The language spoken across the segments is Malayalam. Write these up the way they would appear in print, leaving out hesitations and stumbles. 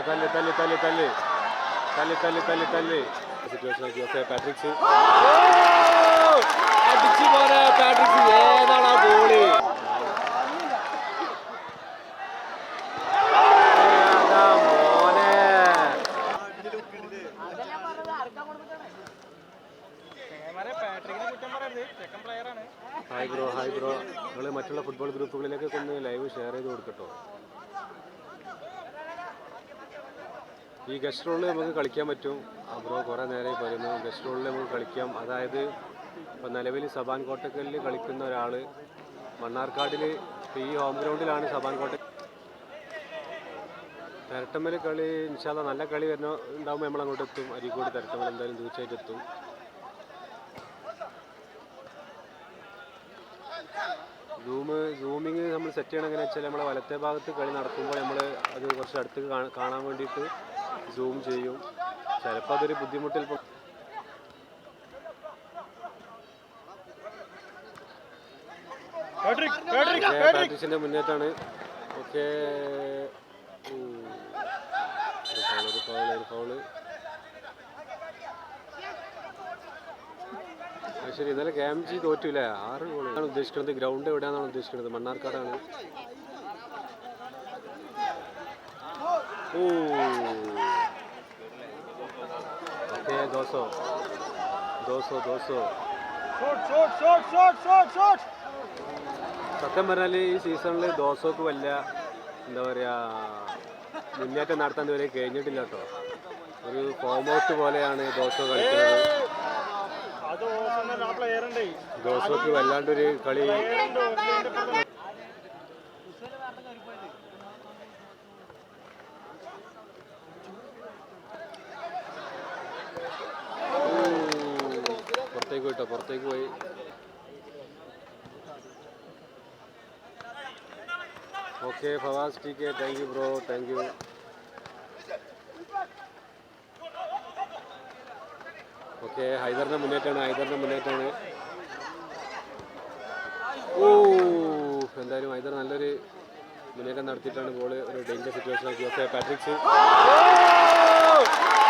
തല്ല് തല്ല് തല്ല് തല്ല് തല്ല് തല്ല് തല്ല് തല്ല് സിറ്റുവേഷൻ ആക്കി. ഓക്കെ പാട്രിക്സ് അടിച്ചു പോരാ. പാട്രിക്സ് ഏതാണ് ആ goal? Hi bro, hi bro. നിങ്ങൾ മറ്റുള്ള ഫുട്ബോൾ ഗ്രൂപ്പുകളിലേക്കൊക്കെ ഒന്ന് ലൈവ് ഷെയർ ചെയ്ത് കൊടുക്കട്ടോ. ഈ ഗസ്റ്റ് റോളിൽ നമുക്ക് കളിക്കാൻ പറ്റും. ബ്രോ കുറേ നേരമായി പറയുന്നു ഗസ്റ്റ് റോളിൽ നമുക്ക് കളിക്കാം. അതായത് ഇപ്പോൾ നിലവിൽ സബാൻ കോട്ടക്കലിൽ കളിക്കുന്ന ഒരാൾ മണ്ണാർക്കാടിൽ ഈ ഹോം ഗ്രൗണ്ടിലാണ് സബാൻ കോട്ട. തിരട്ടമ്മൽ കളി ഇൻഷാ അല്ലാഹ് നല്ല കളി വരുന്ന ഉണ്ടാകുമ്പോൾ നമ്മൾ അങ്ങോട്ട് എത്തും. അരീക്കോട് തിരട്ടമ്മൽ എന്തായാലും തീർച്ചയായിട്ടും എത്തും. സൂമിങ് നമ്മൾ സെറ്റ് ചെയ്യണം എങ്ങനെയാ വെച്ചാൽ നമ്മളെ വലത്തെ ഭാഗത്ത് കളി നടക്കുമ്പോൾ നമ്മൾ അത് കുറച്ച് അടുത്ത് കാണാൻ വേണ്ടിയിട്ട് സൂം ചെയ്യും. ചിലപ്പോൾ അതൊരു ബുദ്ധിമുട്ടിൽ പാട്രിക്സിന്റെ മുന്നേറ്റാണ്. ഓക്കെ ഒരു ഫൗള്. ശരി, ഇന്നലെ KMG തോറ്റില്ല. 6 ഗോളാണ് ഉദ്ദേശിക്കുന്നത്. ഗ്രൗണ്ട് എവിടെയാണെന്നാണ് ഉദ്ദേശിക്കുന്നത്? മണ്ണാർക്കാടാണ്. ഓക്കെ ദോസോ. സത്യം പറഞ്ഞാൽ ഈ സീസണിൽ ദോസോക്ക് വല്ല എന്താ പറയുക മുന്നേറ്റം നടത്താൻ ഇതുവരെ കഴിഞ്ഞിട്ടില്ല കേട്ടോ. ഒരു ഫോം ഔട്ട് പോലെയാണ് ദോസോ കളിക്കുന്നത്. ദോസോക്ക് വല്ലാണ്ടൊരു കളി. പുറത്തേക്ക് പോയി. Okay Fawas TK, thank you bro, thank you. Okay ഹൈദറിന്റെ മുന്നേറ്റാണ്. എന്തായാലും ഹൈദർ നല്ലൊരു മുന്നേറ്റം നടത്തിയിട്ടാണ് ഗോള് ഒരു ഡേഞ്ചർ സിറ്റുവേഷൻ ആക്കി. ഓക്കെ പാട്രിക്സ്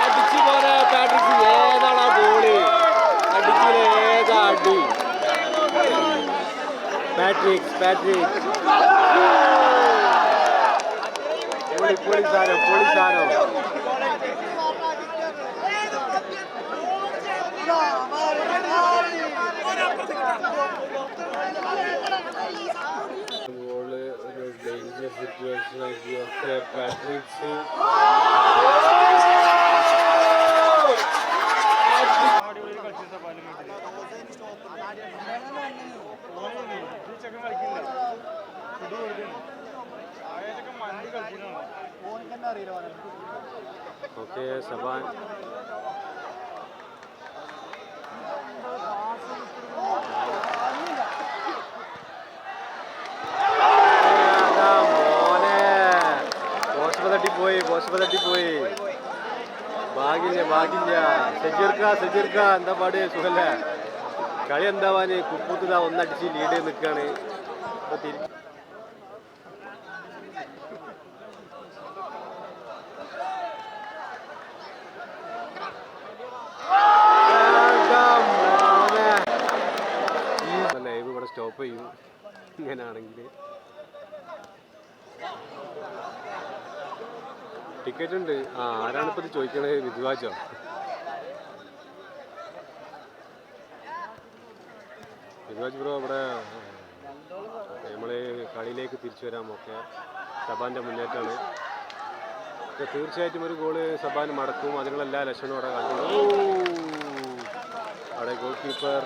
അടിച്ചു പോരാ. പാട്രിക്സ് ഏതാണ് ആ ഗോള്? അടിച്ചില്ല, ഏതാ അടി? പാട്രിക്സ് പൊളിസാനോ. ഗോള് ഒരു ഡേഞ്ചർ സിറ്റുവേഷൻ ആക്കി. Okay Patrick's okay Saban post തട്ടിപ്പോയി. ഭാഗ്യമില്ല. സജീർക്ക എന്താ പാട്? സുഖല്ല. കളി എന്താവാന്? കുപ്പൂത്ത് ഒന്നടിച്ച് ലീഡ് നിൽക്കുകയാണ്. ലൈവ് ഇവിടെ സ്റ്റോപ്പ് ചെയ്യും ഇങ്ങനെയാണെങ്കിൽ. ടിക്കറ്റ് ഉണ്ട്. ആരാണിപ്പോൾ ഇത് ചോദിക്കണത്? വിദ്വാജോ? വിദ്വാജ് ബ്രോ ഇവിടെ നമ്മൾ കളിയിലേക്ക് തിരിച്ചു വരാം. ഓക്കെ സബാൻ്റെ മുന്നേറ്റാണ്. തീർച്ചയായിട്ടും ഒരു ഗോള് സബാൻ മടക്കും. അതിനുള്ള എല്ലാ ലക്ഷണവും അവിടെ കണ്ടു. അവിടെ ഗോൾ കീപ്പർ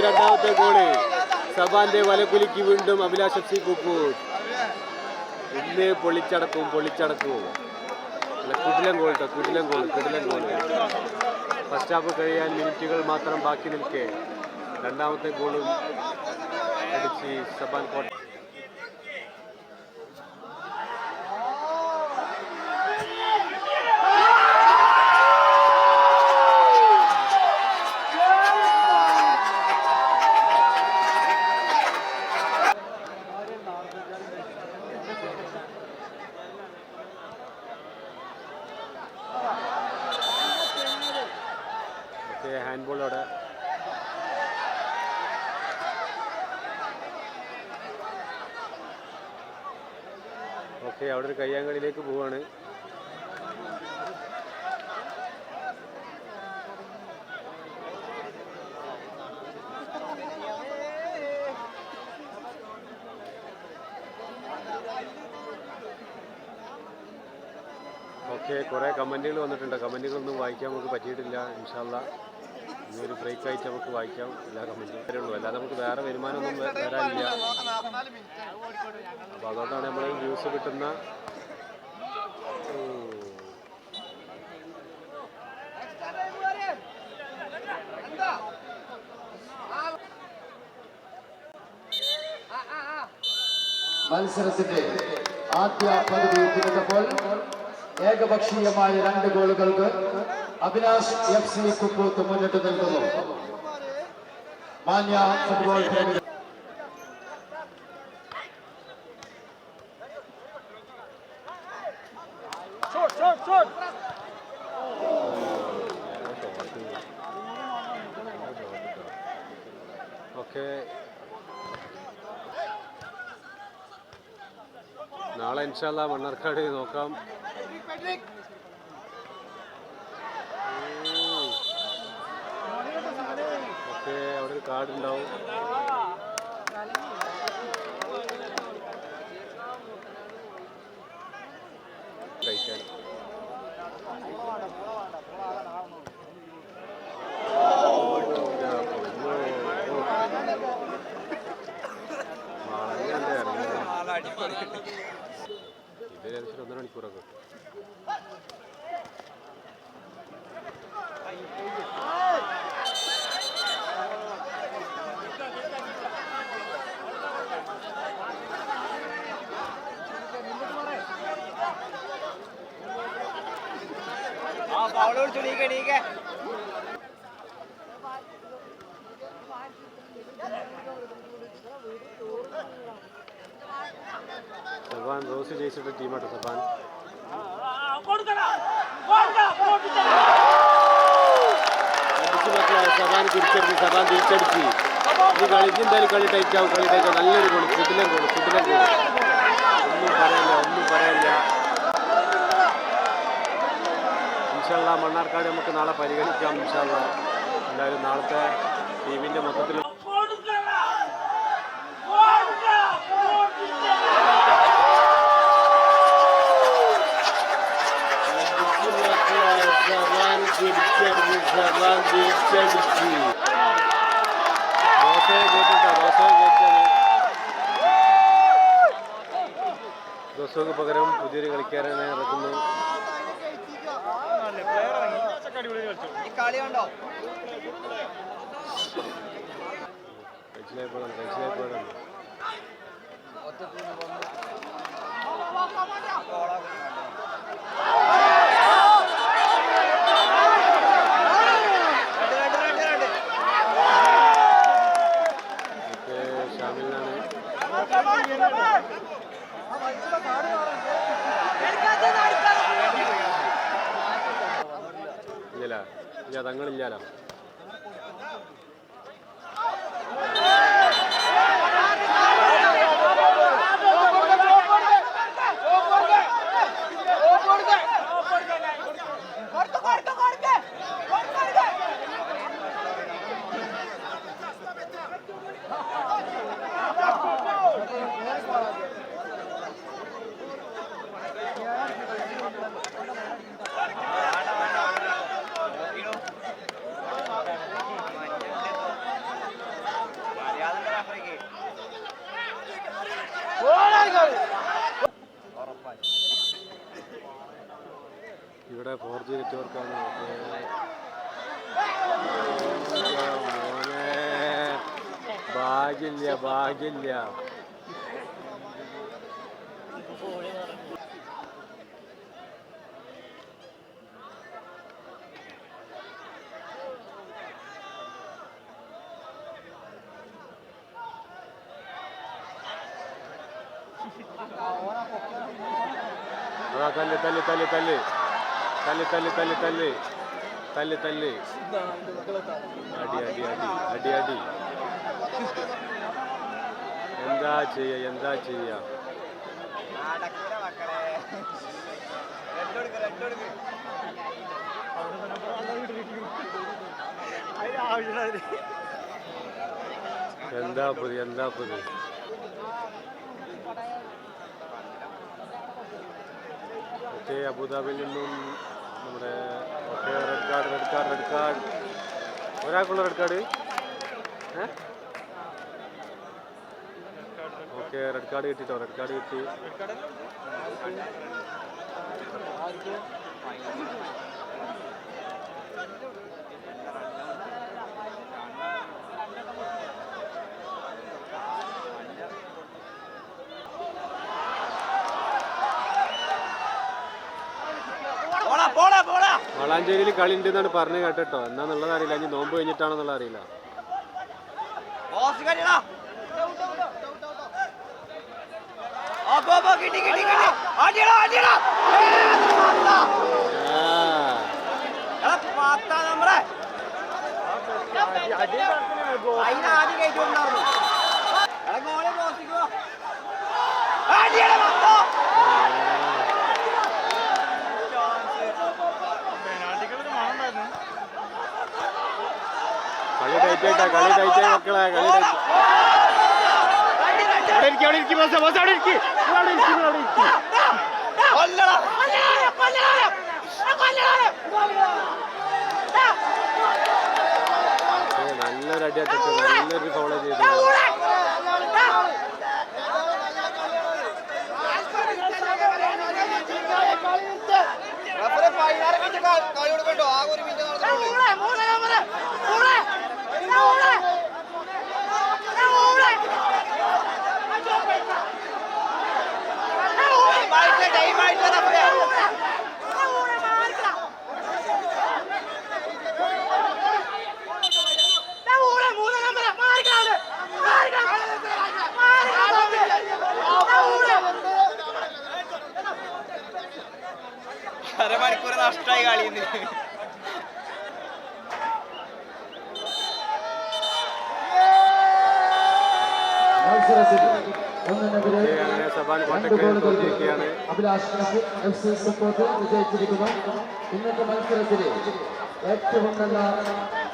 രണ്ടാമത്തെ ഗോള് സബാന്റെ വലകുലിക്ക് വീണ്ടും അഭിലാഷ് FC കുപ്പൂർ. ഇന്ന് പൊളിച്ചടക്കും. കിടിലൻ ഗോൾ കേട്ടോ, കിടിലൻ ഗോൾ, കിടിലൻ ഗോൾ. ഫസ്റ്റ് ഹാഫ് കഴിയാൻ മിനിറ്റുകൾ മാത്രം ബാക്കി നിൽക്കെ രണ്ടാമത്തെ ഗോളും അടിച്ച് സബാൻ കോട്ട. ഹാൻഡ് ബോൾ അവിടെ. ഓക്കെ, അവിടെ ഒരു കയ്യാങ്കളിയിലേക്ക് പോവാണ്. ഓക്കെ, കുറേ കമൻറ്റുകൾ വന്നിട്ടുണ്ട്. കമൻറ്റുകളൊന്നും വായിക്കാൻ നമുക്ക് പറ്റിയിട്ടില്ല. ഇൻഷാ അല്ലാ ഇന്നൊരു ബ്രേക്ക് ആയിട്ട് നമുക്ക് വായിക്കാം എല്ലാ കമൻറ്റും വരുള്ളൂ. അല്ലാതെ നമുക്ക് വേറെ വരുമാനമൊന്നും വരാനില്ല. അപ്പോൾ അതുകൊണ്ടാണ് നമ്മൾ ന്യൂസ് കിട്ടുന്ന മത്സരത്തിന്റെ ആദ്യ പകുതി പിന്നിട്ടപ്പോൾ ഏകപക്ഷീയമായ 2 ഗോളുകൾക്ക് അവിനാശ് FC കുപ്പൂത്ത് മുന്നിട്ട് നിൽക്കുന്നു. മാന്യ ഫുട്ബോൾ പ്രേമികൾ ഓക്കെ, നാളെ ഇൻഷാ അല്ലാ മണ്ണാർക്കാട് നോക്കാം. ഓക്കെ, അവിടെ ഒരു കാർഡ് ഉണ്ടാവും. കഴിക്കാൻ ഇവരേകദേശം 1.5 മണിക്കൂറൊക്കെ. സബാൻ റോസ് ജയിച്ചിട്ട് ടീമാട്ടോ സബാൻ. സബാൻ തിരിച്ചടിച്ച്, സബാൻ തിരിച്ചടിച്ച്. ഈ കളിക്ക് എന്തായാലും കളി ടൈറ്റാവും, കളി ടൈറ്റാവും. നല്ലൊരു ഗോൾ, കിടിലൻ ഗോൾ, കിടിലൻ ഗോൾ. ഒന്നും പറയാനില്ല, ഒന്നും പറയാനില്ല. ഇൻഷാ അല്ലാ മണ്ണാർക്കാട് നമുക്ക് നാളെ പരിഗണിക്കാം. ഇൻഷാ അല്ലാ എന്തായാലും നാളത്തെ ടീമിൻ്റെ മൊത്തത്തിൽ ദോസോക്ക് പകരം പുതിയൊരു കളിക്കാരനെ ഇറക്കുന്നു. കഴിച്ചിലായിപ്പോഴാണ് ഷാമിലിനാണ്. ഇല്ല ഇല്ല, തങ്ങളില്ലാലോ. ഇവിടെ 4G നെറ്റ്വർക്കാണ്. മോനെ ഭാഗ്യമില്ല ഭാഗ്യമില്ല. അതാ തല്ല് തല്ല് തല്ല് തല്ല് തല്ല് തല്ല് തല്ല് തല്ല് തല്ല് തല്ല് അടി അടി അടി അടി അടി. എന്താ ചെയ്യ എന്താ ചെയ്യ. എന്താ പുതി എന്താ പുതി. ഓക്കെ, അബുദാബിയിൽ നിന്നും നമ്മുടെ okay red card red card red card. ഒരാൾക്കുള്ള red card. Okay, red card കിട്ടിട്ടോ, റെഡ് കാർഡ് കിട്ടി. വളാഞ്ചേരിയിൽ കളി ഉണ്ട് എന്നാണ് പറഞ്ഞു കേട്ടോ. എന്നാന്നുള്ളത് അറിയില്ല, ഇനി നോമ്പ് കഴിഞ്ഞിട്ടാണെന്നുള്ള അറിയില്ല. കളി ടൈറ്റായിട്ടാ, കളി ടൈറ്റായി മക്കളെ, കളി ടൈറ്റ്. നല്ലൊരു അടി അട്ടിട്ട് നല്ലൊരു ഫോളോ ചെയ്തു. അരമണിക്കൂർ നഷ്ടമായി കളിയുന്നു. മത്സരത്തിൽ ഒന്നിനെതിരെ അങ്ങനെ സബാൻ രണ്ട് കോട്ടക്കൽ ഗോളുകൾക്ക് തോറ്റിരിക്കുകയാണ്. അഭിലാഷ് FC സപ്പോർട്ട് വിജയിച്ചിരിക്കുന്നു. ഇന്നത്തെ മത്സരത്തിൽ ഏറ്റവും നല്ല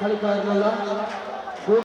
കളിക്കാരനുള്ള